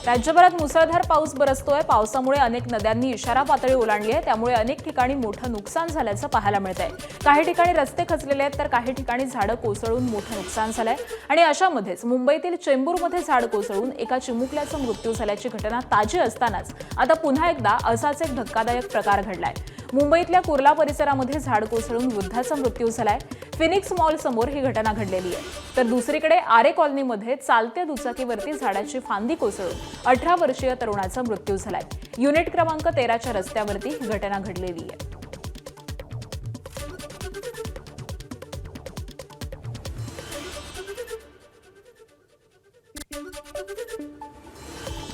राज्यभरात मुसळधार पाऊस बरसतोय। पावसामुळे अनेक नद्यांनी इशारा पातळी ओलांडली आहे। त्यामुळे अनेक ठिकाणी मोठं नुकसान झाल्याचं पाहायला मिळतंय। काही ठिकाणी रस्ते खचलेले आहेत तर काही ठिकाणी झाडं कोसळून मोठं नुकसान झालंय। आणि अशामध्येच मुंबईतील चेंबूरमध्ये झाड कोसळून एका चिमुकल्याचा मृत्यू झाल्याची घटना ताजी असतानाच आता पुन्हा एकदा असाच एक धक्कादायक प्रकार घडलाय। मुंबईतल्या कुर्ला परिसरामध्ये झाड कोसळून वृद्धाचा मृत्यू झालाय। फिनिक्स मॉल समोर ही घटना घडलेली आहे। तर दुसरीकडे आरे कॉलनीमध्ये चालत्या दुचाकीवरती झाडाची फांदी कोसळून 18 वर्षीय तरुणाचा मृत्यू झालाय। युनिट क्रमांक 13च्या रस्त्यावरती ही घटना घडलेली आहे।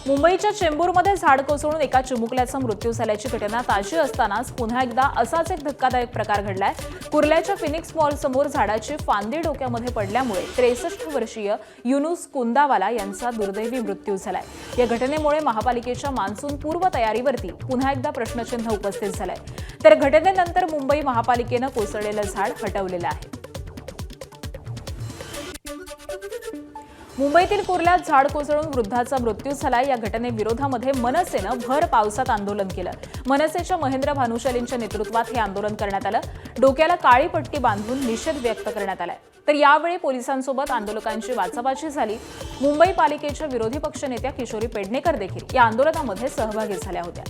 मुंबईच्या चेंबूरमध्ये झाड कोसळून एका चिमुकल्याचा मृत्यू झाल्याची घटना ताजी असतानाच पुन्हा एकदा असाच एक धक्कादायक प्रकार घडलाय। कुर्ल्याच्या फिनिक्स मॉल समोर झाडाची फांदी डोक्यामध्ये पडल्यामुळे 63 वर्षीय युनुस कुंदावाला यांचा दुर्दैवी मृत्यू झालाय। या घटनेमुळे महापालिकेच्या मान्सून पूर्व तयारीवरती पुन्हा एकदा प्रश्नचिन्ह उपस्थित झालंय। तर घटनेनंतर मुंबई महापालिकेनं कोसळलेलं झाड हटवलेलं आहे। मुंबईतील कुर्ल्यात झाड कोसळून वृद्धाचा मृत्यू झाला। या घटनेविरोधामध्ये मनसेनं भर पावसात आंदोलन केलं। मनसेच्या महेंद्र भानुशालींच्या नेतृत्वात हे आंदोलन करण्यात आलं। डोक्याला काळी पट्टी बांधून निषेध व्यक्त करण्यात आलाय। तर यावेळी पोलिसांसोबत आंदोलकांची वाचाबाची झाली। मुंबई पालिकेच्या विरोधी पक्षनेत्या किशोरी पेडणेकर देखील या आंदोलनामध्ये सहभागी झाल्या होत्या।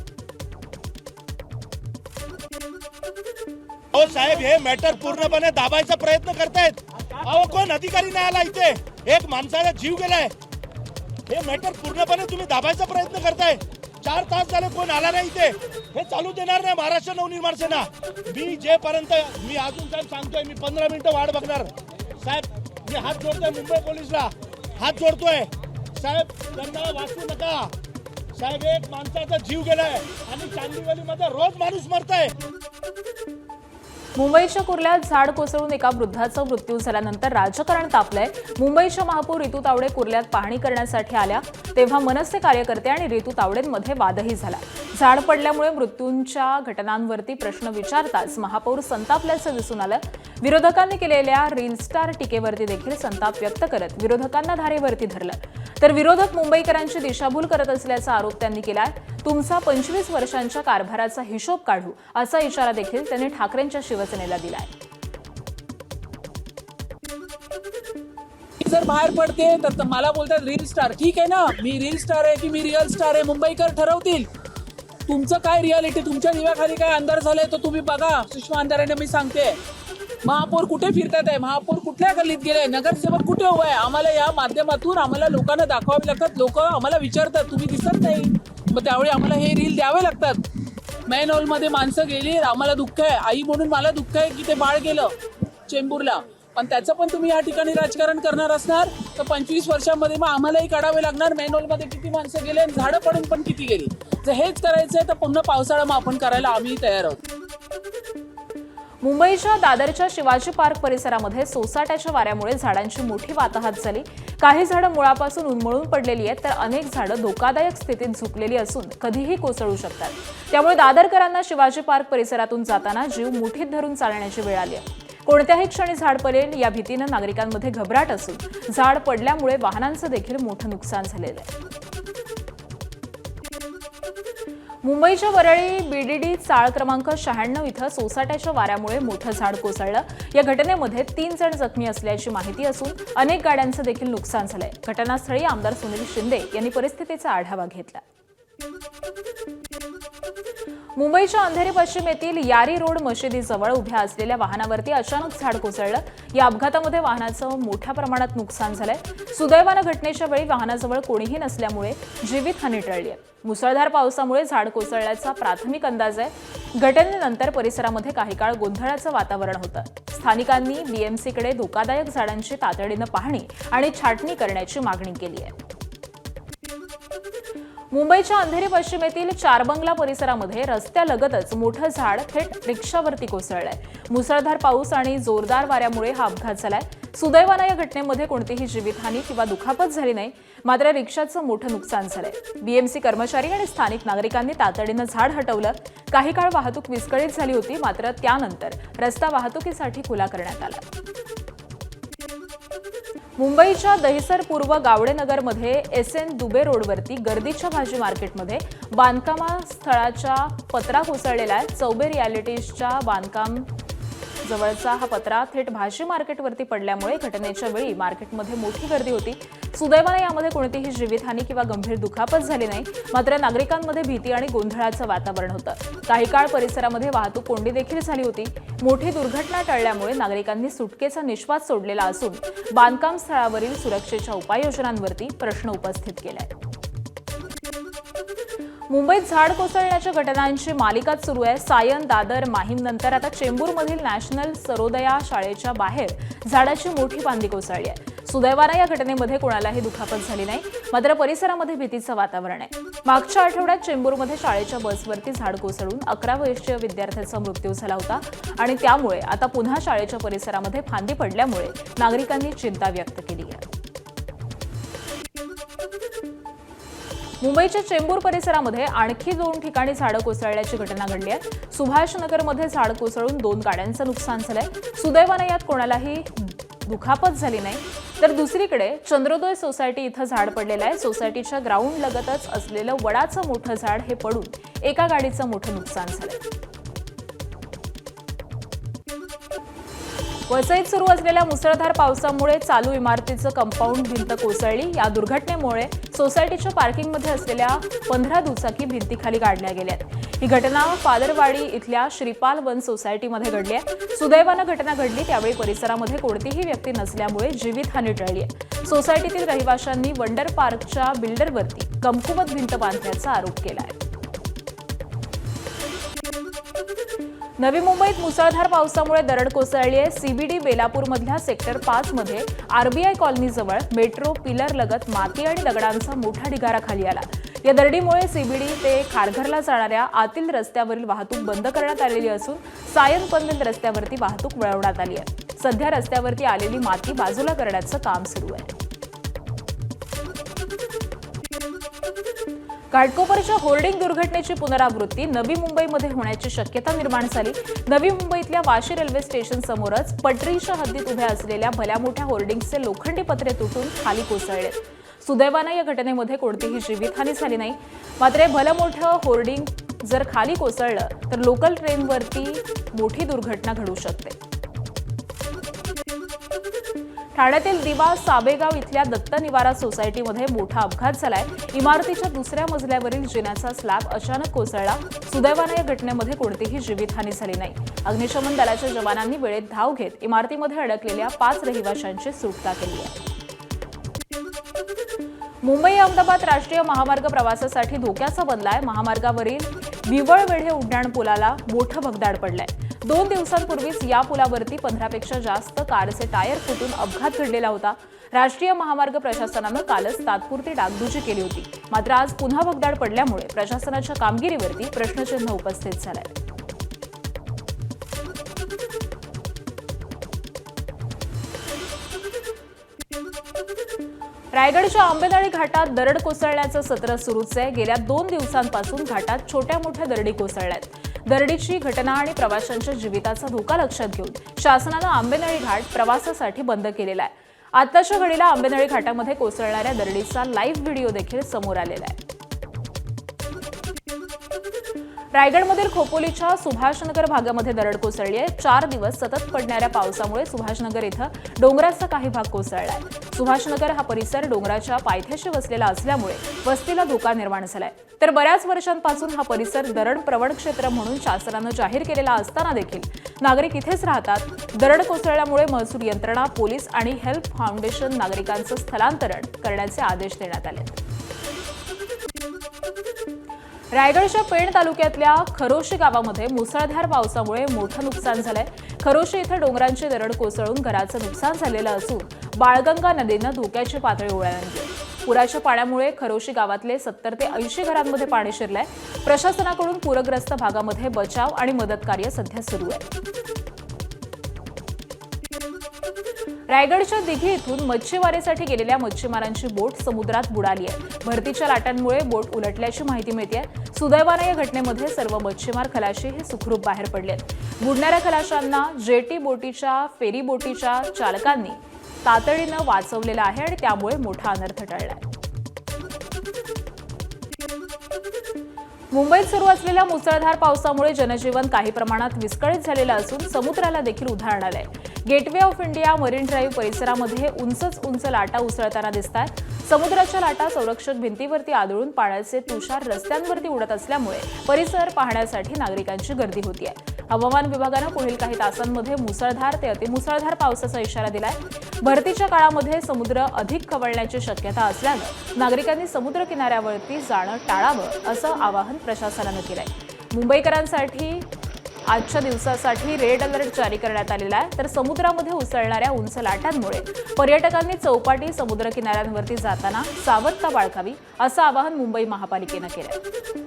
हो साहेब, हे मॅटर पूर्णपणे दाबायचा प्रयत्न करतायत। अहो, कोण अधिकारी नाही आला इथे, एक माणसाचा जीव गेलाय। हे मॅटर पूर्णपणे तुम्ही दाबायचा प्रयत्न करताय। 4 तास झाले कोण आला नाही इथे। हे चालू देणार नाही महाराष्ट्र नवनिर्माण सेना। मी जेपर्यंत मी अजून साहेब सांगतोय, मी 15 मिनिटं वाट बघणार। साहेब, मी हात जोडतोय मुंबई पोलिसला, हात जोडतोय साहेब, त्यांना वाचू नका साहेब। एक माणसाचा जीव गेलाय आणि चांदिवलीमध्ये रोज माणूस मरतोय। मुंबईच्या कुर्ल्यात झाड कोसळून एका वृद्धाचा मृत्यू झाल्यानंतर राजकारण तापलंय। मुंबईच्या महापौर रितू तावडे कुर्ल्यात पाहणी करण्यासाठी आल्या तेव्हा मनसे कार्यकर्ते आणि रितू तावडेंमध्ये वादही झाला। झाड पडल्यामुळे मृत्यूंच्या घटनांवरती प्रश्न विचारताच महापौर संतापल्याचं दिसून आलं। विरोधकांनी केलेल्या रील स्टार टीकेवरती देखील संताप व्यक्त करत विरोधकांना धारेवरती धरलं। तर विरोधक मुंबईकरांची दिशाभूल करत असल्याचा आरोप त्यांनी केलाय। तुमचा 25 वर्षांच्या कारभाराचा हिशोब काढू असा इशारा देखील त्यांनी ठाकरेंच्या शिवसेनेला दिलाय। जर बाहेर पडते तर मला बोलतात रील स्टार। ठीक आहे ना, मी रील स्टार आहे की मी रिअल स्टार आहे, मुंबईकर ठरवतील। तुमचं काय रियालिटी, तुमच्या दिव्याखाली काय अंधार झालंय तो तुम्ही बघा। सुषमा अंधारेने मी सांगते, महापौर कुठे फिरतात आहे, महापौर कुठल्या गल्लीत गेले, नगरसेवक कुठे उभा आहे। आम्हाला या माध्यमातून आम्हाला लोकांना दाखवावे लागतात। लोक आम्हाला विचारतात तुम्ही दिसत नाही, मग त्यावेळी आम्हाला हे रील द्यावे लागतात। मेन हॉलमध्ये माणसं गेली, आम्हाला दुःख आहे। आई म्हणून मला दुःख आहे की ते बाळ गेलं चेंबूरला, पण त्याचं पण तुम्ही या ठिकाणी राजकारण करणार असणार तर 25 वर्षांमध्ये मग आम्हालाही काढावे लागणार। मेन हॉलमध्ये किती माणसं गेले आणि झाडं पडून पण किती गेली। जर हेच करायचंय तर पुन्हा पावसाळा मग आपण करायला आम्ही तयार आहोत। मुंबईच्या दादरच्या शिवाजी पार्क परिसरामध्ये सोसाट्याच्या वाऱ्यामुळे झाडांची मोठी वाताहत झाली। काही झाडं मुळापासून उन्मळून पडलेली आहेत तर अनेक झाडं धोकादायक स्थितीत झुकलेली असून कधीही कोसळू शकतात। त्यामुळे दादरकरांना शिवाजी पार्क परिसरातून जाताना जीव मुठीत धरून चालण्याची वेळ आली आहे। कोणत्याही क्षणी झाड पडेल या भीतीनं नागरिकांमध्ये घबराट असून झाड पडल्यामुळे वाहनांचं देखील मोठं नुकसान झालेलं आहे। मुंबईच्या वरळी बीडीडी चाळ क्रमांक 96 इथं सोसाट्याच्या वाऱ्यामुळे मोठं झाड कोसळलं। या घटनेमध्ये 3 जण जखमी असल्याची माहिती असून अनेक गाड्यांचं देखील नुकसान झालंय। घटनास्थळी आमदार सुनील शिंदे यांनी परिस्थितीचा आढावा घेतला। मुंबईच्या अंधेरी पश्चिम येथील यारी रोड मशिदीजवळ उभ्या असलेल्या वाहनावरती अचानक झाड कोसळलं। या अपघातामध्ये वाहनाचं मोठ्या प्रमाणात नुकसान झालंय। सुदैवानं घटनेच्या वेळी वाहनाजवळ कोणीही नसल्यामुळे जीवितहानी टळली आहे। मुसळधार पावसामुळे झाड कोसळल्याचा प्राथमिक अंदाज आहे। घटनेनंतर परिसरामध्ये काही काळ गोंधळाचं वातावरण होतं। स्थानिकांनी बीएमसीकडे धोकादायक झाडांची तातडीनं पाहणी आणि छाटणी करण्याची मागणी केली आहे। मुंबईच्या अंधेरी पश्चिम येथील चारबंगला परिसरामध्ये रस्त्यालगतच मोठं झाड थेट रिक्षावरती कोसळलंय। मुसळधार पाऊस आणि जोरदार वाऱ्यामुळे हा अपघात झालाय। सुदैवानं या घटनेमध्ये कोणतीही जीवितहानी किंवा दुखापत झाली नाही, मात्र रिक्षाचं मोठं नुकसान झालंय। बीएमसी कर्मचारी आणि स्थानिक नागरिकांनी तातडीनं झाड हटवलं। काही काळ वाहतूक विस्कळीत झाली होती, मात्र त्यानंतर रस्ता वाहतुकीसाठी खुला करण्यात आला। मुंबईच्या दहिसर पूर्व गावडेनगरमध्ये SN दुबे रोडवरती गर्दीच्या भाजी मार्केटमध्ये बांधकामस्थळाच्या पत्रा कोसळलेला आहे. चौबे रियालिटीजच्या बांधकाम जवळचा हा पत्रा थेट भाजी मार्केटवरती पडल्यामुळे घटनेच्या वेळी मार्केटमध्ये मोठी गर्दी होती. सुदैवाने यामध्ये कोणतीही जीवितहानी किंवा गंभीर दुखापत झाली नाही. मात्र नागरिकांमध्ये भीती आणि गोंधळाचं वातावरण होतं. काही काळ परिसरामध्ये वाहतूक कोंडी देखील झाली होती. मोठी दुर्घटना टळल्यामुळे नागरिकांनी सुटकेचा निश्वास सोडलेला असून बांधकाम स्थळावरील सुरक्षेच्या उपाययोजनांवरती प्रश्न उपस्थित केलाय. मुंबईत झाड कोसळण्याच्या घटनांची मालिकाच सुरू आहे. सायन, दादर, माहीम नंतर आता चेंबूरमधील नॅशनल सरोदया शाळेच्या बाहेर झाडाची मोठी फांदी कोसळली आहे. सुदैवाने या घटनेमध्ये कोणालाही दुखापत झाली नाही. मात्र परिसरामध्ये भीतीचं वातावरण आहे. मागच्या आठवड्यात चेंबूरमध्ये शाळेच्या बसवरती झाड कोसळून 11 वर्षीय विद्यार्थ्याचा मृत्यू झाला होता आणि त्यामुळे आता पुन्हा शाळेच्या परिसरामध्ये फांदी पडल्यामुळे नागरिकांनी चिंता व्यक्त केली आहे. मुंबईच्या चेंबूर परिसरामध्ये आणखी 2 ठिकाणी झाडं कोसळल्याची घटना घडली आहे. सुभाषनगरमध्ये झाड कोसळून 2 गाड्यांचं नुकसान झालंय. सुदैवाने यात कोणालाही दुखापत झाली नाही. तर दुसरीकडे चंद्रोदय सोसायटी इथं झाड पडलेलं आहे. सोसायटीच्या ग्राउंड लगतच असलेलं वडाचं मोठं झाड हे पडून एका गाडीचं मोठं नुकसान झालंय. वसईत सुरू असलेल्या मुसळधार पावसामुळे चालू इमारतीचं कंपाऊंड भिंत कोसळली. या दुर्घटनेमुळे सोसायटीच्या पार्किंगमध्ये असलेल्या 15 दुचाकी भिंतीखाली गाडल्या गेल्या. ही घटना फादरवाडी इथल्या श्रीपाल वन सोसायटीमध्ये घडली आहे. सुदैवानं घटना घडली त्यावेळी परिसरामध्ये कोणतीही व्यक्ती नसल्यामुळे जीवितहानी टळली आहे. सोसायटीतील रहिवाशांनी वंडर पार्कच्या बिल्डरवरती कमकुवत भिंत बांधल्याचा आरोप केला आहे. नवी मुंबईत मुसळधार पावसामुळे दरड कोसळली आहे. CBD बेलापूरमधल्या सेक्टर 5 मध्ये RBI कॉलनीजवळ मेट्रो पिलर लगत माती आणि दगडांचा मोठा ढिगारा खाली आला. या दरडीमुळे CBD ते खारघरला जाणाऱ्या आतील रस्त्यावरील वाहतूक बंद करण्यात आलेली असून सायन पनवेल रस्त्यावरती वाहतूक वळवण्यात आली आहे. सध्या रस्त्यावरती आलेली माती बाजूला करण्याचं काम सुरू आहे. घाटकोपरच्या होर्डिंग दुर्घटनेची पुनरावृत्ती नवी मुंबईमध्ये होण्याची शक्यता निर्माण झाली. नवी मुंबईतल्या वाशी रेल्वे स्टेशन समोरच पटरीच्या हद्दीत उभ्या असलेल्या भल्या मोठ्या होर्डिंग्सचे लोखंडी पत्रे तुटून खाली कोसळले. सुदैवाने या घटनेमध्ये कोणतीही जीवितहानी झाली नाही. मात्र भलं मोठं होर्डिंग जर खाली कोसळलं तर लोकल ट्रेनवरती मोठी दुर्घटना घडू शकते. ठाण्यातील दिवा साबेगाव इथल्या दत्त निवारा सोसायटीमध्ये मोठा अपघात झालाय. इमारतीच्या दुसऱ्या मजल्यावरील जिन्याचा स्लॅब अचानक कोसळला. सुदैवाने या घटनेमध्ये कोणतीही जीवितहानी झाली नाही. अग्निशमन दलाच्या जवानांनी वेळेत धाव घेत इमारतीमध्ये अडकलेल्या 5 रहिवाशांची सुटका केली आहे. मुंबई अहमदाबाद राष्ट्रीय महामार्ग प्रवासासाठी धोक्याचा बनलाय. महामार्गावरील विवळवेढे उड्डाण पुलाला मोठं भगदाड पडलंय. 2 दिवसांपूर्वीच या पुलावरती 15 पेक्षा जास्त कारचे टायर फुटून अपघात घडलेला होता. राष्ट्रीय महामार्ग प्रशासनानं कालच तात्पुरती डागडुजी केली होती. मात्र आज पुन्हा भगदाड पडल्यामुळे प्रशासनाच्या कामगिरीवरती प्रश्नचिन्ह उपस्थित झालंय. रायगडच्या आंबेनळी घाटात दरड कोसळण्याचं सत्र सुरूच आहे. गेल्या 2 दिवसांपासून घाटात छोट्या मोठ्या दरडी कोसळल्यात. दरडीची घटना आणि प्रवाशांच्या जीविताचा धोका लक्षात घेऊन शासनानं आंबेनळी घाट प्रवासासाठी बंद केलेला आहे. आताच्या घडीला आंबेनळी घाटामध्ये कोसळणाऱ्या दरडीचा लाईव्ह व्हिडिओ देखील समोर आलेला आहे. रायगडमधील खोपोलीच्या सुभाषनगर भागामध्ये दरड कोसळली आहे. 4 दिवस सतत पडणाऱ्या पावसामुळे सुभाषनगर इथं डोंगराचा काही भाग कोसळलाय. सुभाषनगर हा परिसर डोंगराच्या पायथ्याशी वसलेला असल्यामुळे वस्तीला धोका निर्माण झालाय. तर बऱ्याच वर्षांपासून हा परिसर दरड प्रवण क्षेत्र म्हणून शासनानं जाहीर केलेला असताना देखील नागरिक इथेच राहतात. दरड कोसळल्यामुळे महसूल यंत्रणा, पोलीस आणि हेल्प फाउंडेशन नागरिकांचं स्थलांतरण करण्याचे आदेश देण्यात आले. रायगडच्या पेण तालुक्यातल्या खरोशी गावामध्ये मुसळधार पावसामुळे मोठं नुकसान झालंय. खरोशी इथं डोंगरांची दरड कोसळून घराचं नुकसान झालेलं असून बाळगंगा नदीनं धोक्याची पातळी ओलांडली आहे. पुराच्या पाण्यामुळे खरोशी गावातले 70 ते 80 घरांमध्ये पाणी शिरलंय. प्रशासनाकडून पूरग्रस्त भागामध्ये बचाव आणि मदत कार्य सध्या सुरू आहे. रायगडच्या दिघी इथून मच्छीमारीसाठी गेलेल्या मच्छीमारांची बोट समुद्रात बुडाली आहे. भरतीच्या लाटांमुळे बोट उलटल्याची माहिती मिळते. सुदैवाने या घटनेमध्ये सर्व मच्छीमार खलाशी हे सुखरूप बाहेर पडलेत. बुडणाऱ्या खलाशांना जेटी बोटीच्या फेरी बोटीच्या चालकांनी तातडीनं वाचवलेलं आहे आणि त्यामुळे मोठा अनर्थ टळलाय. मुंबईत सुरू असलेल्या मुसळधार पावसामुळे जनजीवन काही प्रमाणात विस्कळीत झालेलं असून समुद्राला देखील उधाण आलंय. Gateway of India marine drive परिसरामध्ये उंच लाटा उसळताना दिसतात. समुद्राच्या लाटा संरक्षक भिंतीवरती आदळून पाण्याचे तुषार रस्त्यांवरती उडत असल्यामुळे परिसर पाहण्यासाठी नागरिकांची गर्दी होतीये. हवामान विभागानं पुढील काही तासांमध्ये मुसळधार ते अतिमुसळधार पावसाचा इशारा दिलाय. भरतीच्या काळामध्ये समुद्र अधिक खवळण्याची शक्यता असल्यानं नागरिकांनी समुद्र किनाऱ्यावरती जाणं टाळावं असं आवाहन प्रशासनानं केलंय. मुंबईकरांसाठी आजच्या दिवसासाठी रेड अलर्ट जारी करण्यात आलेला आहे. तर समुद्रामध्ये उसळणाऱ्या उंच लाटांमुळे पर्यटकांनी चौपाटी समुद्र किनाऱ्यांवरती जाताना सावधता बाळगावी असं आवाहन मुंबई महापालिकेनं केलंय.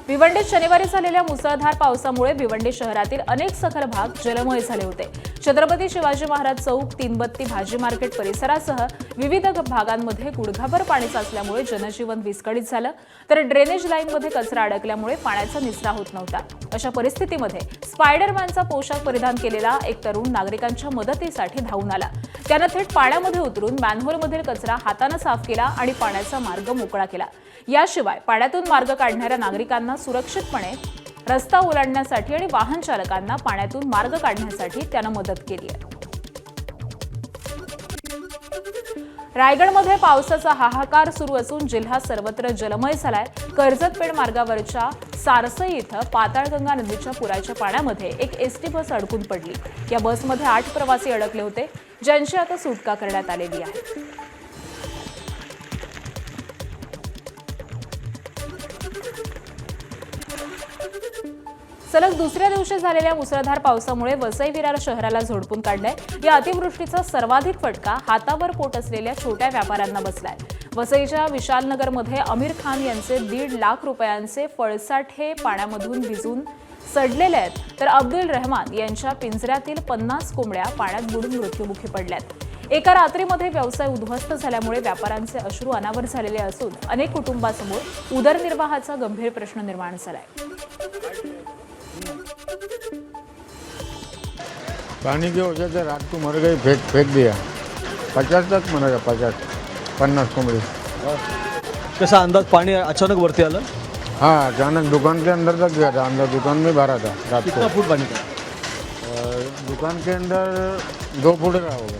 भिवंडीत शनिवारी झालेल्या मुसळधार पावसामुळे भिवंडी शहरातील अनेक सखल भाग जलमय झाले होते. छत्रपती शिवाजी महाराज चौक, तीनबत्ती भाजी मार्केट परिसरासह विविध भागांमध्ये गुडघाभर पाणी साचल्यामुळे जनजीवन विस्कळीत झालं. तर ड्रेनेज लाईनमध्ये कचरा अडकल्यामुळे पाण्याचा निचरा होत नव्हता. अशा परिस्थितीमध्ये स्पायडरमॅनचा पोशाख परिधान केलेला एक तरुण नागरिकांच्या मदतीसाठी धावून आला. त्यानं थेट पाण्यामध्ये उतरून मॅनहोलमधील कचरा हातानं साफ केला आणि पाण्याचा मार्ग मोकळा केला. याशिवाय पाण्यातून मार्ग काढणाऱ्या नागरिकांना सुरक्षितपणे रस्ता ओलांडण्यासाठी आणि वाहन चालकांना पाण्यातून मार्ग काढण्यासाठी त्यानं मदत केली आहे. रायगडमध्ये पावसाचा हाहाकार सुरू असून जिल्हा सर्वत्र जलमय झालाय. कर्जतपेठ मार्गावरच्या सारसई इथं पाताळगंगा नदीच्या पुराच्या पाण्यामध्ये एक एसटी बस अडकून पडली. या बसमध्ये 8 प्रवासी अडकले होते, ज्यांची आता सुटका करण्यात आलेली आहे. सलग दुसऱ्या दिवशी झालेल्या मुसळधार पावसामुळे वसई विरार शहराला झोडपून काढलंय. या अतिवृष्टीचा सर्वाधिक फटका हातावर पोट असलेल्या छोट्या व्यापाऱ्यांना बसलाय. वसईच्या विशालनगरमध्ये आमिर खान यांचे 1.5 लाख रुपयांचे फळसाठे पाण्यामधून भिजून सडलेले आहेत. तर अब्दुल रहमान यांच्या पिंजऱ्यातील 50 कोंबड्या पाण्यात बुडून मृत्युमुखी पडल्यात. एका रात्रीमध्ये व्यवसाय उद्ध्वस्त झाल्यामुळे व्यापाऱ्यांचे अश्रू अनावर झालेले असून अनेक कुटुंबांसमोर उदरनिर्वाहाचा गंभीर प्रश्न निर्माण झालाय. पानी की वजह से रात को मर गई, फेंक दिया. 50 तक मर गया, 50 कोंबड़ी. कैसा अंदाज पानी अचानक बढ़ते आला? हाँ, अचानक दुकान के अंदर तक गया था. अंदर दुकान में भरा था रात को. कितना फुट पानी था? दुकान के अंदर 2 फुट का होगा.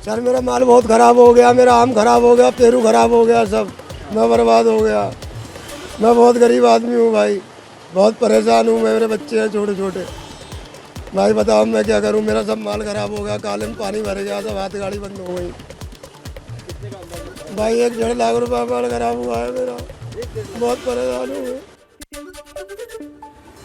सर मेरा माल बहुत ख़राब हो गया, मेरा आम खराब हो गया, पेरू खराब हो गया, सब मैं बर्बाद हो गया. मैं बहुत गरीब आदमी हूँ भाई, बहुत परेशान हूँ. मेरे बच्चे हैं छोटे छोटे. भाई बताओ मैं क्या करूँ, मेरा सब माल खराब हो गया. काले में पानी भर गया, सब हाथ गाड़ी बंद हो गई. भाई 1.5 लाख रुपया माल खराब हुआ है मेरा. बहुत परेशान हूँ.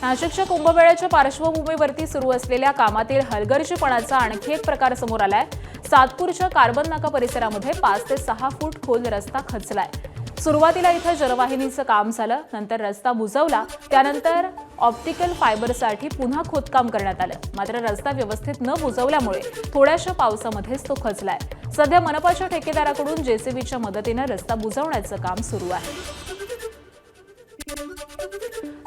नाशिकच्या कुंभमेळ्याच्या पार्श्वभूमीवरती सुरू असलेल्या कामातील हलगर्जीपणाचा आणखी एक प्रकार समोर आलाय. सातपूरच्या कार्बन नाका परिसरामध्ये 5 ते 6 फूट खोल रस्ता खचलाय. सुरुवातीला इथं जलवाहिनीचं काम झालं, नंतर रस्ता बुजवला, त्यानंतर ऑप्टिकल फायबरसाठी पुन्हा खोदकाम करण्यात आलं. मात्र रस्ता व्यवस्थित न बुजवल्यामुळे थोड्याशा पावसामध्येच तो खचलाय. सध्या मनपाच्या ठेकेदाराकडून जेसीबीच्या मदतीनं रस्ता बुजवण्याचं काम सुरू आहे.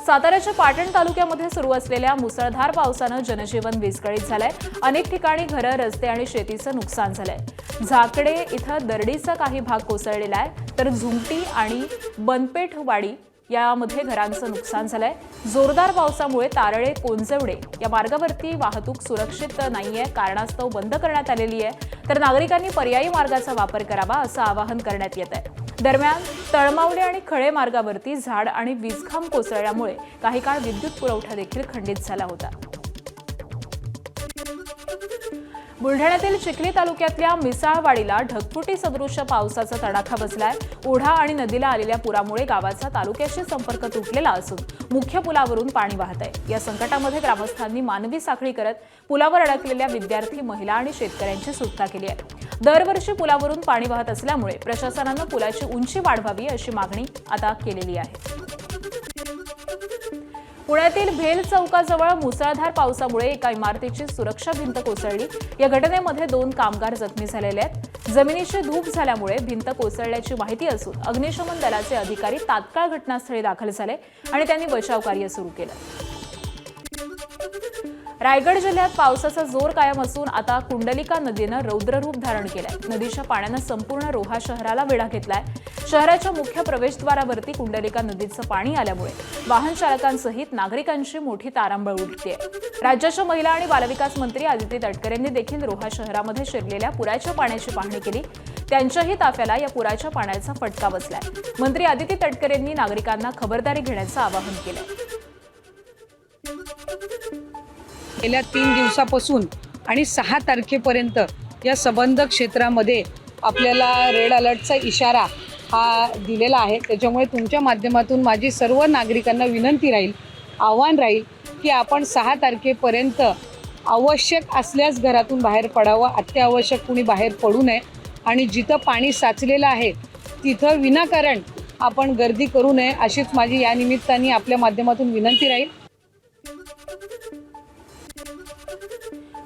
साताऱ्याच्या पाटण तालुक्यामध्ये सुरू असलेल्या मुसळधार पावसानं जनजीवन विस्कळीत झालंय. अनेक ठिकाणी घरं, रस्ते आणि शेतीचं नुकसान झालंय. झाकडे इथं दरडीचा काही भाग कोसळलेला आहे, तर झुमटी आणि बनपेठवाडी यामध्ये घरांचं नुकसान झालंय. जोरदार पावसामुळे तारळे कोंजवडे या मार्गावरती वाहतूक सुरक्षित नाहीये, कारणास्तव बंद करण्यात आलेली आहे. तर नागरिकांनी पर्यायी मार्गाचा वापर करावा असं आवाहन करण्यात येत आहे. दरम्यान तळमावले आणि खळे मार्गावरती झाड आणि वीजखांब कोसळल्यामुळे काही काळ विद्युत पुरवठा देखील खंडित झाला होता. बुलढाण्यातील चिखली तालुक्यातल्या मिसाळवाडीला ढगफुटी सदृश पावसाचा तडाखा बसलाय. ओढा आणि नदीला आलेल्या पुरामुळे गावाचा तालुक्याशी संपर्क तुटलेला असून मुख्य पुलावरून पाणी वाहत आहे. या संकटामध्ये ग्रामस्थांनी मानवी साखळी करत पुलावर अडकलेल्या विद्यार्थी, महिला आणि शेतकऱ्यांची सुटका केली आहे. दरवर्षी पुलावरून पाणी वाहत असल्यामुळे प्रशासनानं पुलाची उंची वाढवावी अशी मागणी आता केलेली आहे. पुण्यातील भेल चौकाजवळ मुसळधार पावसामुळे एका इमारतीची सुरक्षा भिंत कोसळली. या घटनेमध्ये 2 कामगार जखमी झालेले आहेत. जमिनीची धूप झाल्यामुळे भिंत कोसळल्याची माहिती असून अग्निशमन दलाचे अधिकारी तात्काळ घटनास्थळी दाखल झाले आणि त्यांनी बचाव कार्य सुरू केलं. रायगड जिल्ह्यात पावसाचा जोर कायम असून आता कुंडलिका नदीनं रौद्ररूप धारण केलंय. नदीच्या पाण्यानं संपूर्ण रोहा शहराला वेढा घेतलाय. शहराच्या मुख्य प्रवेशद्वारावरती कुंडलिका नदीचं पाणी आल्यामुळे वाहन चालकांसहित नागरिकांची मोठी तारांबळ उडतेय. राज्याच्या महिला आणि बालविकास मंत्री आदिती तटकरे यांनी देखील रोहा शहरामध्ये शिरलेल्या पुराच्या पाण्याची पाहणी केली. त्यांच्याही ताफ्याला या पुराच्या पाण्याचा फटका बसलाय. मंत्री आदिती तटकरे यांनी नागरिकांना खबरदारी घेण्याचं आवाहन केलंय. गेल्या 3 दिवसापासून आणि 6 तारखेपर्यंत या संबंध क्षेत्रामध्ये आपल्याला रेड अलर्टचा इशारा हा दिलेला आहे. त्याच्यामुळे तुमच्या माध्यमातून माझी सर्व नागरिकांना विनंती राहील, आव्हान राहील की आपण 6 तारखेपर्यंत आवश्यक असल्यास घरातून बाहेर पडावं, अत्यावश्यक कुणी बाहेर पडू नये आणि जिथं पाणी साचलेलं आहे तिथं विनाकारण आपण गर्दी करू नये अशीच माझी या निमित्ताने आपल्या माध्यमातून विनंती राहील.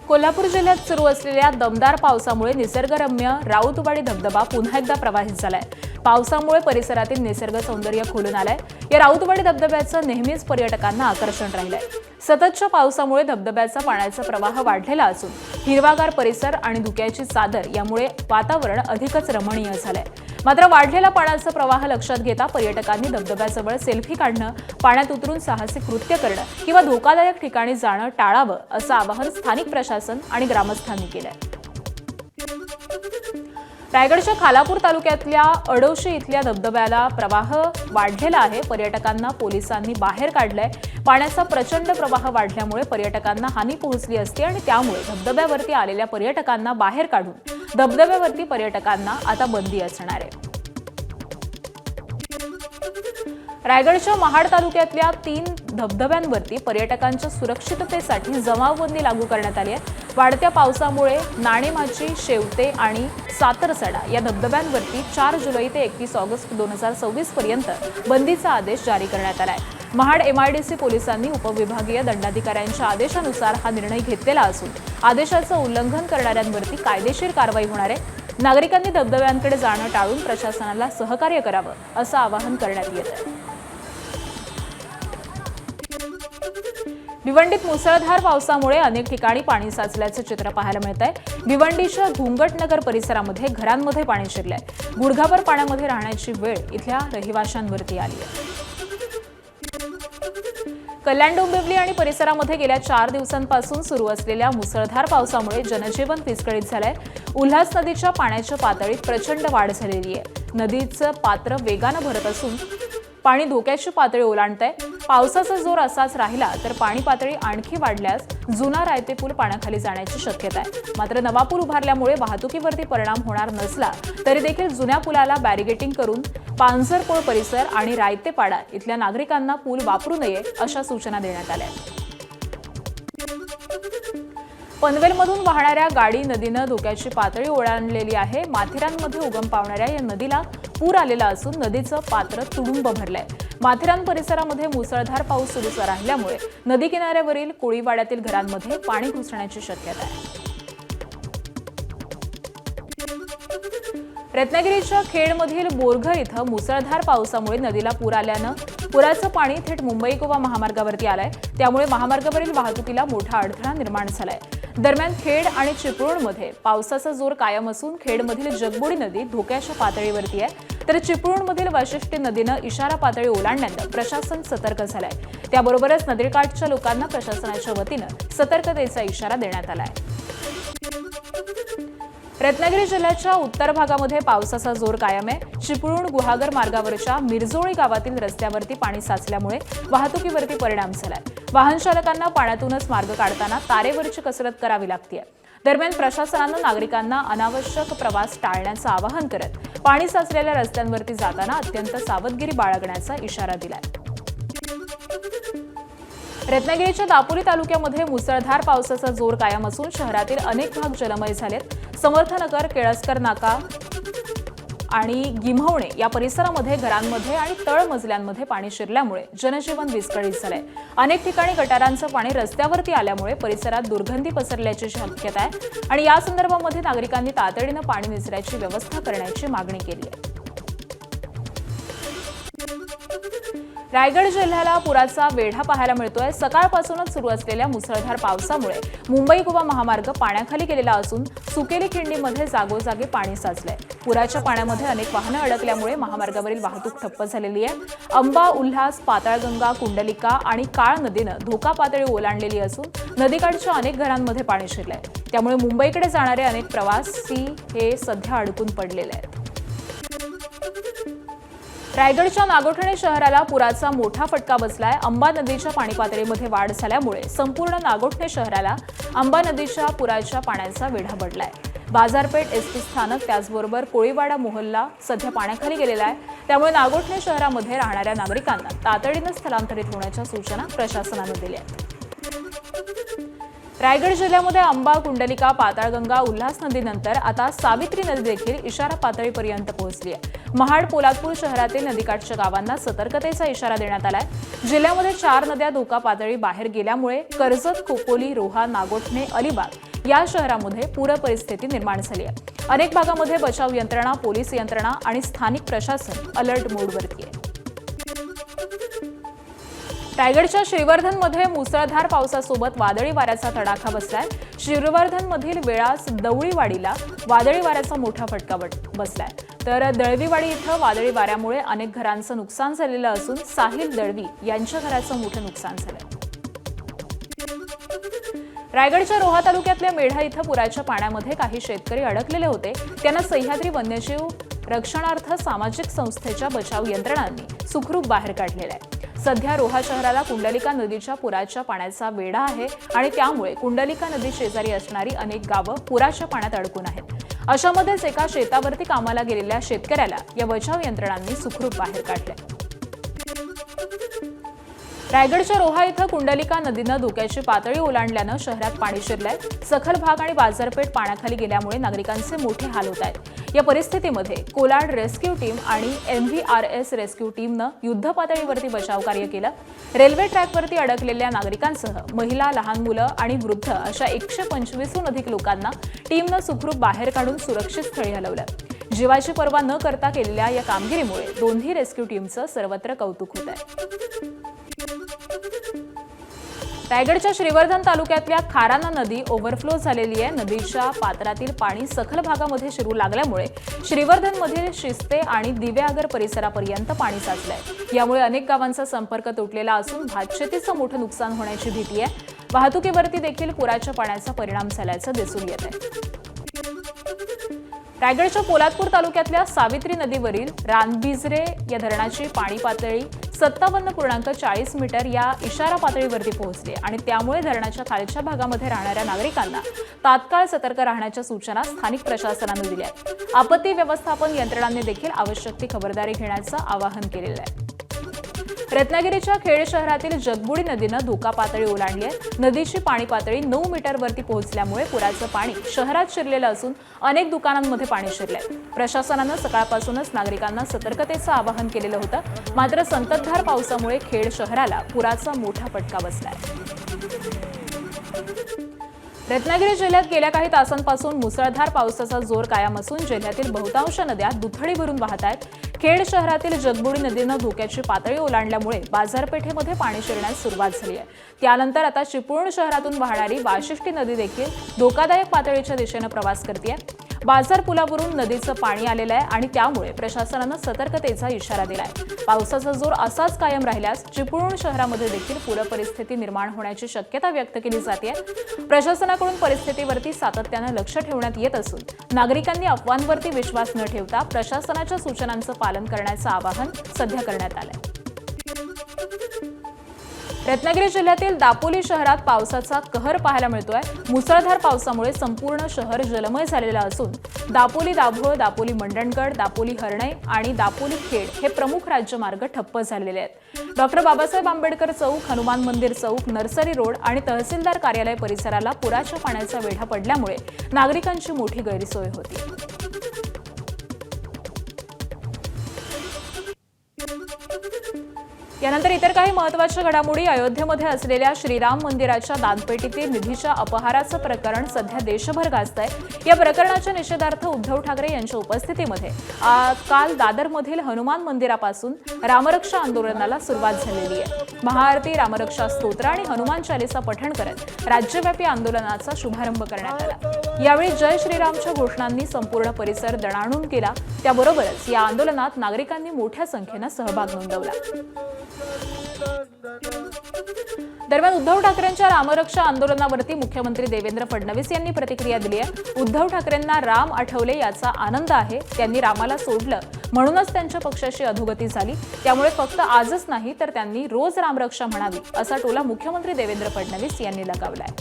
कोल्हापूर जिल्ह्यात सुरू असलेल्या दमदार पावसामुळे निसर्गरम्य राऊतवाडी धबधबा पुन्हा एकदा प्रवाहित झालाय. पावसामुळे परिसरातील निसर्ग सौंदर्य खुलून आलंय. या राऊतवाडी धबधब्याचं नेहमीच पर्यटकांना आकर्षण राहिलंय. सततच्या पावसामुळे धबधब्याचा पाण्याचा प्रवाह वाढलेला असून हिरवागार परिसर आणि धुक्याची चादर यामुळे वातावरण अधिकच रमणीय झालंय. मात्र वाढलेला पाण्याचा प्रवाह लक्षात घेता पर्यटकांनी धबधब्याजवळ सेल्फी काढणं, पाण्यात उतरून साहसी कृत्य करणं किंवा धोकादायक ठिकाणी जाणं टाळावं असं आवाहन स्थानिक प्रशासन आणि ग्रामस्थांनी केलंय. रायगडच्या खालापूर तालुक्यातल्या अडोशी इथल्या धबधब्याला प्रवाह वाढलेला आहे. पर्यटकांना पोलिसांनी बाहेर काढलंय. पाण्याचा प्रचंड प्रवाह वाढल्यामुळे पर्यटकांना हानी पोहोचली असती आणि त्यामुळे धबधब्यावरती आलेल्या पर्यटकांना बाहेर काढून धबधब्यावरती पर्यटकांना आता बंदी असणार आहे. रायगडच्या महाड तालुक्यातल्या 3 धबधब्यांवरती पर्यटकांच्या सुरक्षिततेसाठी जमावबंदी लागू करण्यात आली आहे. वाढत्या पावसामुळे नाणेमाची, शेवते आणि सातरसडा या धबधब्यांवरती 4 जुलै ते 31 ऑगस्ट 2024 पर्यंत बंदीचा आदेश जारी करण्यात आला आहे. महाड MIDC पोलिसांनी उपविभागीय दंडाधिकाऱ्यांच्या आदेशानुसार हा निर्णय घेतलेला असून आदेशाचं उल्लंघन करणाऱ्यांवरती कायदेशीर कारवाई होणार आहे. नागरिकांनी धबधब्यांकडे जाणं टाळून प्रशासनाला सहकार्य करावं असं आवाहन करण्यात येत आहे. भिवंडीत मुसळधार पावसामुळे अनेक ठिकाणी पाणी साचल्याचं चित्र पाहायला मिळत आहे. भिवंडीच्या घुंगटनगर परिसरामध्ये घरांमध्ये पाणी शिरलंय. गुडघाभर पाण्यामध्ये राहण्याची वेळ इथल्या रहिवाशांवरती आली आहे. कल्याण डोंबिवली आणि परिसरामध्ये गेल्या 4 दिवसांपासून सुरू असलेल्या मुसळधार पावसामुळे जनजीवन विस्कळीत झालंय. उल्हास नदीच्या पाण्याच्या पातळीत प्रचंड वाढ झालेली आहे. नदीचं पात्र वेगानं भरत असून पाणी धोक्याची पातळी ओलांडतंय. पावसाचा जोर असाच राहिला तर पाणी पातळी आणखी वाढल्यास जुना रायते पूल पाण्याखाली जाण्याची शक्यता आहे. मात्र नवा पूल उभारल्यामुळे वाहतुकीवरती परिणाम होणार नसला तरी देखील जुन्या पुलाला बॅरिगेटिंग करून पांझरपोळ परिसर आणि रायतेपाडा इथल्या नागरिकांना पूल वापरू नये अशा सूचना देण्यात आल्या. पनवेलमधून वाहणाऱ्या गाडी नदीनं धोक्याची पातळी ओलांडलेली आहे. माथेरानमध्ये उगम पावणाऱ्या या नदीला पूर आलेला असून नदीचं पात्र तुडुंब भरलंय. माथेरान परिसरामध्ये मुसळधार पाऊस सुरूच राहिल्यामुळे नदी किनाऱ्यावरील कोळीवाड्यातील घरांमध्ये पाणी घुसण्याची शक्यता आहे. रत्नागिरीच्या खेडमधील बोरघर इथं मुसळधार पावसामुळे नदीला पूर आल्यानं पुराचं पाणी थेट मुंबई गोवा महामार्गावरती आलंय. त्यामुळे महामार्गावरील वाहतुकीला मोठा अडथळा निर्माण झालाय. दरम्यान खेड आणि चिपळूणमध्ये पावसाचा जोर कायम असून खेडमधील जगबुडी नदी धोक्याच्या पातळीवरती आहे तर चिपळूणमधील वाशिष्ठी नदीनं इशारा पातळी ओलांडल्यानं प्रशासन सतर्क झालंय. त्याबरोबरच नदीकाठच्या लोकांना प्रशासनाच्या वतीनं सतर्कतेचा इशारा देण्यात आलाय. रत्नागिरी जिल्ह्याच्या उत्तर भागामध्ये पावसाचा जोर कायम आहे. चिपळूण गुहागर मार्गावरच्या मिरजोळी गावातील रस्त्यावरती पाणी साचल्यामुळे वाहतुकीवरती परिणाम झालाय. वाहन चालकांना पाण्यातूनच मार्ग काढताना तारेवरची कसरत करावी लागते. दरम्यान प्रशासनानं नागरिकांना अनावश्यक प्रवास टाळण्याचं आवाहन करत पाणी साचलेल्या रस्त्यांवरती जाताना अत्यंत सावधगिरी बाळगण्याचा इशारा दिलाय. रत्नागिरीच्या दापोली तालुक्यामध्ये मुसळधार पावसाचा जोर कायम असून शहरातील अनेक भाग जलमय झालेत. समर्थनगर, केळसकर नाका आणि गिम्हवणे या परिसरामध्ये घरांमध्ये आणि तळमजल्यांमध्ये पाणी शिरल्यामुळे जनजीवन विस्कळीत झालंय. अनेक ठिकाणी गटारांचं पाणी रस्त्यावरती आल्यामुळे परिसरात दुर्गंधी पसरल्याची शक्यता आहे आणि या संदर्भामध्ये नागरिकांनी तातडीनं पाणी निचऱ्याची व्यवस्था करण्याची मागणी केली आहे. रायगड जिल्ह्याला पुराचा वेढा पाहायला मिळतोय. सकाळपासूनच सुरू असलेल्या मुसळधार पावसामुळे मुंबई गोवा महामार्ग पाण्याखाली गेलेला असून सुकेली खिंडीमध्ये जागोजागी पाणी साचलंय. पुराच्या पाण्यामध्ये अनेक वाहनं अडकल्यामुळे महामार्गावरील वाहतूक ठप्प झालेली आहे. अंबा, उल्हास, पाताळगंगा, कुंडलिका आणि काळ नदीनं धोका पातळी ओलांडलेली असून नदीकाठच्या अनेक घरांमध्ये पाणी शिरलंय. त्यामुळे मुंबईकडे जाणारे अनेक प्रवासी हे सध्या अडकून पडलेले आहेत. रायगडच्या नागोठणे शहराला पुराचा मोठा फटका बसलाय. अंबा नदीच्या पाणी पातळीमध्ये वाढ झाल्यामुळे संपूर्ण नागोठणे शहराला अंबा नदीच्या पुराच्या पाण्याचा वेढा पडलाय. बाजारपेठ, एसटी स्थानक, त्याचबरोबर कोळीवाडा मोहल्ला सध्या पाण्याखाली गेलेला आहे. त्यामुळे नागोठणे शहरामध्ये राहणाऱ्या नागरिकांना तातडीनं स्थलांतरित होण्याच्या सूचना प्रशासनानं दिल्या आहेत. रायगड जिल्ह्यामध्ये अंबा, कुंडलिका, पाताळगंगा, उल्हास नदीनंतर आता सावित्री नदी देखील इशारा पातळीपर्यंत पोहोचली आहे. महाड, पोलादपूर शहरातील नदीकाठच्या गावांना सतर्कतेचा इशारा देण्यात आलाय. जिल्ह्यामध्ये 4 नद्या धोका पातळी बाहेर गेल्यामुळे कर्जत, खोपोली, रोहा, नागोठणे, अलिबाग या शहरामध्ये पूर परिस्थिती निर्माण झाली आहे. अनेक भागामध्ये बचाव यंत्रणा, पोलीस यंत्रणा आणि स्थानिक प्रशासन अलर्ट मोडवरती आहे. रायगडच्या श्रीवर्धनमध्ये मुसळधार पावसासोबत वादळी वाऱ्याचा तडाखा बसलाय. श्रीवर्धनमधील वेळास दवळीवाडीला वादळी वाऱ्याचा मोठा फटका बसलाय. तर दळवीवाडी इथं वादळी वाऱ्यामुळे अनेक घरांचं नुकसान झालेलं असून साहिल दळवी यांच्या घराचं मोठं नुकसान झालंय. रायगडच्या रोहा तालुक्यातल्या मेढा इथं पुराच्या पाण्यामध्ये काही शेतकरी अडकलेले होते. त्यांना सह्याद्री वन्यजीव रक्षणार्थ सामाजिक संस्थेच्या बचाव यंत्रणांनी सुखरूप बाहेर काढलेलं आहे. सध्या रोहा शहराला कुंडलिका नदीच्या पुराच्या पाण्याचा वेढा आहे आणि त्यामुळे कुंडलिका नदी शेजारी असणारी अनेक गावं पुराच्या पाण्यात अडकून आहेत. अशामध्येच एका शेतावरती कामाला गेलेल्या शेतकऱ्याला या बचाव यंत्रणांनी सुखरूप बाहेर काढले. रायगडच्या रोहा इथं कुंडलिका नदीनं धोक्याची पातळी ओलांडल्यानं शहरात पाणी शिरलंय. सखल भाग आणि बाजारपेठ पाण्याखाली गेल्यामुळे नागरिकांचे मोठे हाल होत आहेत. या परिस्थितीमध्ये कोलाड रेस्क्यू टीम आणि MVRS रेस्क्यू टीमनं युद्ध पातळीवरती बचाव कार्य केलं. रेल्वे ट्रॅकवरती अडकलेल्या नागरिकांसह महिला, लहान मुलं आणि वृद्ध अशा 125हून अधिक लोकांना टीमनं सुखरूप बाहेर काढून सुरक्षित स्थळी हलवलं. जीवाची पर्वा न करता केलेल्या या कामगिरीमुळे दोन्ही रेस्क्यू टीमचं सर्वत्र कौतुक होत आहे. रायगडच्या श्रीवर्धन तालुक्यातल्या खाराना नदी ओव्हरफ्लो झालेली आहे. नदीच्या पात्रातील पाणी सखल भागामध्ये शिरू लागल्यामुळे श्रीवर्धनमधील शिस्ते आणि दिव्यागर परिसरापर्यंत पाणी साचलंय. यामुळे अनेक गावांचा संपर्क तुटलेला असून भातशेतीचं मोठं नुकसान होण्याची भीती आहे. वाहतुकीवरती देखील पुराच्या पाण्याचा परिणाम झाल्याचं दिसून येत आहे. रायगडच्या पोलादपूर तालुक्यातल्या सावित्री नदीवरील रानबिजरे या धरणाची पाणी पातळी 57.40 मीटर या इशारा पातळीवरती पोहोचली आणि त्यामुळे धरणाच्या खालच्या भागामध्ये राहणाऱ्या नागरिकांना तात्काळ सतर्क राहण्याच्या सूचना स्थानिक प्रशासनानं दिल्या आहेत. आपत्ती व्यवस्थापन यंत्रणांनी देखील आवश्यक ती खबरदारी घेण्याचं आवाहन केलेलं आहे. रत्नागिरीच्या खेड शहरातील जगबुडी नदीनं धोका पातळी ओलांडली आहे. नदीची पाणी पातळी 9 मीटरवरती पोहोचल्यामुळे पुराचं पाणी शहरात शिरलेलं असून अनेक दुकानांमध्ये पाणी शिरलंय. प्रशासनानं सकाळपासूनच नागरिकांना सतर्कतेचं आवाहन केलेलं होतं. मात्र संततधार पावसामुळे खेड शहराला पुराचा मोठा फटका बसलाय. रत्नागिरी जिल्ह्यात गेल्या काही तासांपासून मुसळधार पावसाचा जोर कायम असून जिल्ह्यातील बहुतांश नद्या दुथडी भरून वाहत आहेत. खेड शहरातील जगबुडी नदीनं धोक्याची पातळी ओलांडल्यामुळे बाजारपेठेमध्ये पाणी शिरण्यास सुरुवात झाली आहे. त्यानंतर आता चिपळूण शहरातून वाहणारी वाशिष्ठी नदी देखील धोकादायक पातळीच्या दिशेनं प्रवास करते. बाजार पुलावरून नदीचं पाणी आलेलं आहे आणि त्यामुळे प्रशासनानं सतर्कतेचा इशारा दिलाय. पावसाचा जोर असाच कायम राहिल्यास चिपळूण शहरामध्ये देखील पूर परिस्थिती निर्माण होण्याची शक्यता व्यक्त केली जाते. प्रशासनाकडून परिस्थितीवरती सातत्यानं लक्ष ठेवण्यात येत असून नागरिकांनी अफवांवरती विश्वास न ठेवता प्रशासनाच्या सूचनांचं पालन करण्याचं आवाहन सध्या करण्यात आलंय. रत्नागिरी जिल्ह्यातील दापोली शहरात पावसाचा कहर पाहायला मिळतोय. मुसळधार पावसामुळे संपूर्ण शहर जलमय झालेलं असून दापोली दाभोळ, दापोली मंडणगड, दापोली हर्णे आणि दापोली खेड हे प्रमुख राज्यमार्ग ठप्प झालेले आहेत. डॉक्टर बाबासाहेब आंबेडकर चौक, हनुमान मंदिर चौक, नर्सरी रोड आणि तहसीलदार कार्यालय परिसराला पुराच्या पाण्याचा वेढा पडल्यामुळे नागरिकांची मोठी गैरसोय होती. यानंतर इतर काही महत्त्वाच्या घडामोडी. अयोध्येमध्ये असलेल्या श्रीराम मंदिराच्या दानपेटीतील निधीच्या अपहाराचं प्रकरण सध्या देशभर गाजतंय. या प्रकरणाच्या निषेधार्थ उद्धव ठाकरे यांच्या उपस्थितीमध्ये काल दादरमधील हनुमान मंदिरापासून रामरक्षा आंदोलनाला सुरुवात झालेली आहे. महाआरती, रामरक्षा स्तोत्र आणि हनुमान चालीसा पठण करत राज्यव्यापी आंदोलनाचा शुभारंभ करण्यात आला. यावेळी जय श्रीरामच्या घोषणांनी संपूर्ण परिसर दणाणून केला. त्याबरोबरच या आंदोलनात नागरिकांनी मोठ्या संख्येनं सहभाग नोंदवला. दरम्यान उद्धव ठाकरेंच्या रामरक्षा आंदोलनावरती मुख्यमंत्री देवेंद्र फडणवीस यांनी प्रतिक्रिया दिली आहे. उद्धव ठाकरेंना राम आठवले याचा आनंद आहे. त्यांनी रामाला सोडलं म्हणूनच त्यांच्या पक्षाची अधोगती झाली. त्यामुळे फक्त आजच नाही तर त्यांनी रोज रामरक्षा म्हणावी असा टोला मुख्यमंत्री देवेंद्र फडणवीस यांनी लगावलाय.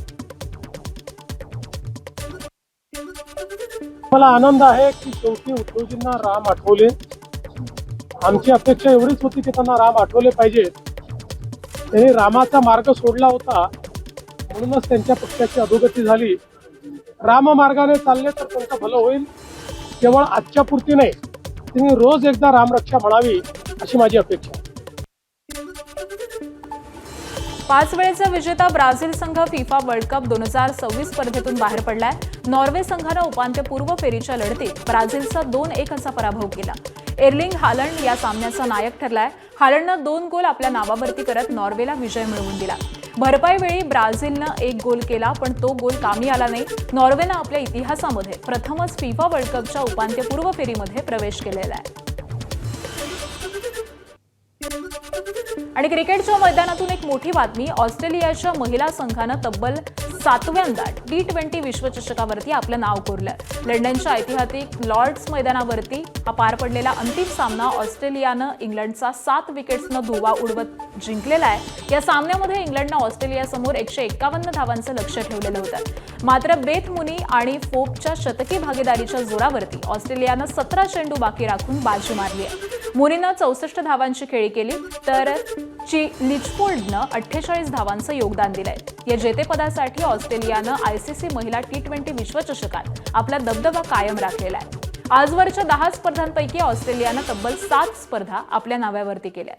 मला आनंद आहे की शेवटी उद्धवजींना राम आठवले. आमची अपेक्षा एवढीच होती की त्यांना राम आठवले पाहिजे. त्यांनी रामाचा मार्ग सोडला होता म्हणूनच त्यांच्या पक्षाची अधोगती झाली. राम मार्गाने चालले तर त्यांचं भलं होईल. केवळ आजच्या पुरती नाही, त्यांनी रोज एकदा रामरक्षा म्हणावी अशी माझी अपेक्षा. 5 वेळेचा विजेता ब्राझील संघ फिफा वर्ल्ड कप 2026 स्पर्धेतून बाहेर पडलाय. नॉर्वे संघानं उपांत्यपूर्व फेरीच्या लढतीत ब्राझीलचा 2-1 असा पराभव केला. एर्लिंग हालंड या सामन्याचा नायक ठरलाय. हालंडनं 2 गोल आपल्या नावावरती करत नॉर्वेला विजय मिळवून दिला. भरपाई वेळी ब्राझीलनं 1 गोल केला पण तो गोल कामी आला नाही. नॉर्वेनं आपल्या इतिहासामध्ये प्रथमच फिफा वर्ल्ड कपच्या उपांत्यपूर्व फेरीमध्ये प्रवेश केलेला आहे. आणि क्रिकेटच्या मैदानातून एक मोठी बातमी. ऑस्ट्रेलियाच्या महिला संघानं तब्बल 7व्यांदा T20 विश्वचषकावरती आपलं नाव कोरलं. लंडनच्या ऐतिहासिक लॉर्ड्स मैदानावरती पार पडलेला अंतिम सामना ऑस्ट्रेलियानं इंग्लंडचा 7 विकेट्सनं धुव्वा उडवत जिंकलेला आहे. या सामन्यामध्ये इंग्लंडनं ऑस्ट्रेलियासमोर 151 धावांचं लक्ष्य ठेवलेलं होतं. मात्र बेथ मुनी आणि फोपच्या शतकी भागीदारीच्या जोरावरती ऑस्ट्रेलियानं 17 चेंडू बाकी राखून बाजी मारली आहे. मुनीनं 64 धावांची खेळी केली तर लिचफोल्डनं 48 धावांचं योगदान दिलंय. या जेतेपदासाठी ऑस्ट्रेलियानं ICC महिला T20 विश्वचषकात आपला दबदबा कायम राखलेला आहे. आजवरच्या 10 स्पर्धांपैकी ऑस्ट्रेलियानं तब्बल 7 स्पर्धा आपल्या नावावरती केल्या.